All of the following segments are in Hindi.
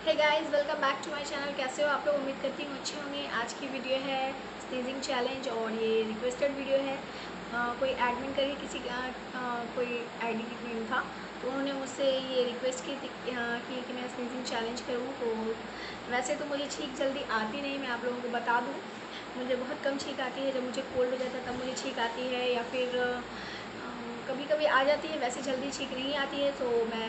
Hey guys, welcome back to my channel. कैसे हो आप लोग? उम्मीद करती हूँ अच्छे होंगे। आज की वीडियो है स्नीजिंग चैलेंज और ये रिक्वेस्टेड वीडियो है। कोई एडमिन करके किसी का कोई आईडी नेम था, तो उन्होंने मुझसे ये रिक्वेस्ट की थी कि मैं स्नीजिंग चैलेंज करूँ। तो वैसे तो मुझे छींक जल्दी आती नहीं, मैं आप लोगों को बता दूँ। मुझे बहुत कम छींक आती है। जब मुझे कोल्ड हो जाता है तब मुझे छींक आती है, या फिर कभी कभी आ जाती है। वैसे जल्दी छींक नहीं आती है। तो मैं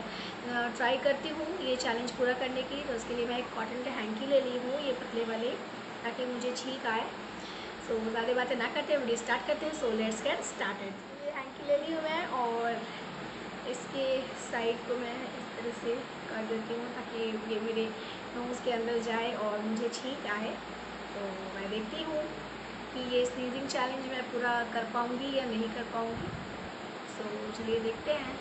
ट्राई करती हूँ ये चैलेंज पूरा करने की। तो उसके लिए मैं एक कॉटन के हैंकी ले ली हूँ, ये पतले वाले, ताकि मुझे छींक आए। सो ज़्यादा बातें ना करते हैं, वीडियो स्टार्ट करते हैं। So let's get started. ये हैंकी ले ली हूँ मैं, और इसके साइड को मैं इस तरह से कर देती हूँ ताकि ये मेरे नोज़ के अंदर जाए और मुझे छींक आए। तो मैं देखती हूँ कि ये स्नीजिंग चैलेंज मैं पूरा कर पाऊँगी या नहीं कर पाऊँगी। सो चलिए देखते हैं।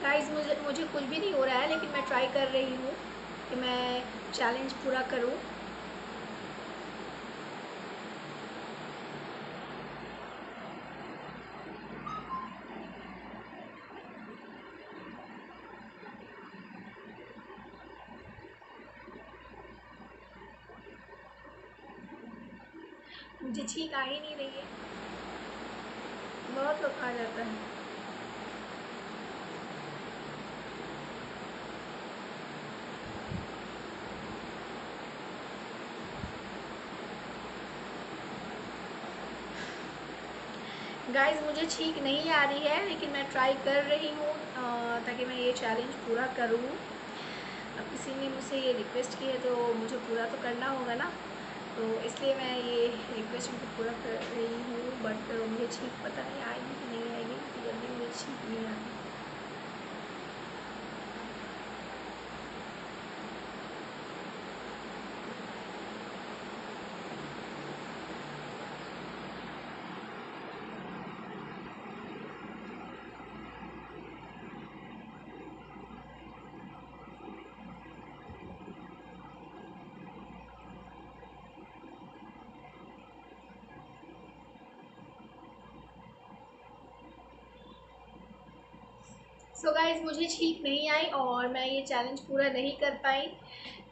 गाइस, मुझे मुझे कुछ भी नहीं हो रहा है, लेकिन मैं ट्राई कर रही हूँ कि मैं चैलेंज पूरा करूँ। मुझे छींक आ ही नहीं रही है। बहुत लोग आ जाता है। गाइस, मुझे छींक नहीं आ रही है, लेकिन मैं ट्राई कर रही हूँ ताकि मैं ये चैलेंज पूरा करूँ। अब किसी ने मुझसे ये रिक्वेस्ट की है तो मुझे पूरा तो करना होगा ना। तो इसलिए मैं ये रिक्वेस्ट उनको पूरा कर रही हूँ। बट मुझे छींक पता नहीं आएगी कि नहीं आएगी, क्योंकि जल्दी मुझे छींक नहीं आती। सो गाइज, मुझे छींक नहीं आई और मैं ये चैलेंज पूरा नहीं कर पाई।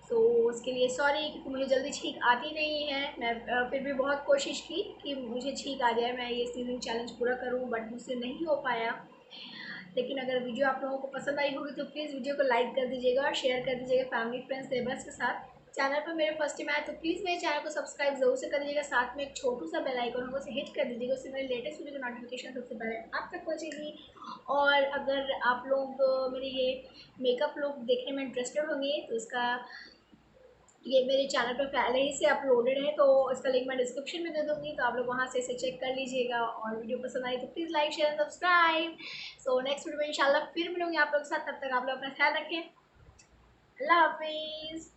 तो उसके लिए सॉरी, क्योंकि मुझे जल्दी छींक आती नहीं है। मैं फिर भी बहुत कोशिश की कि मुझे छींक आ जाए, मैं ये स्नीजिंग चैलेंज पूरा करूं, बट मुझसे नहीं हो पाया। लेकिन अगर वीडियो आप लोगों को पसंद आई होगी तो प्लीज़ वीडियो को लाइक कर दीजिएगा और शेयर कर दीजिएगा फैमिली फ्रेंड्स नेबर्स के साथ। चैनल पर मेरे फर्स्ट टाइम आया तो प्लीज़ मेरे चैनल को सब्सक्राइब जरूर से कर दीजिएगा। साथ में एक छोटू सा बेल आइकन होगा, उसे हिट कर दीजिएगा। उससे मेरे लेटेस्ट वीडियो की नोटिफिकेशन सबसे पहले आप तक पहुँचेगी। और अगर आप लोग मेरे ये मेकअप लुक देखने में इंटरेस्टेड होंगे तो इसका ये मेरे चैनल पर पहले ही से अपलोडेड है, तो इसका लिंक मैं डिस्क्रिप्शन में दे दूँगी। तो आप लोग वहाँ से इसे चेक कर लीजिएगा। और वीडियो पसंद आई तो please like share and subscribe. So next video में इंशाल्लाह फिर मिलूँगी आप लोग के साथ। तब तक आप लोग अपना ख्याल रखें। अल्लाह हाफिज़।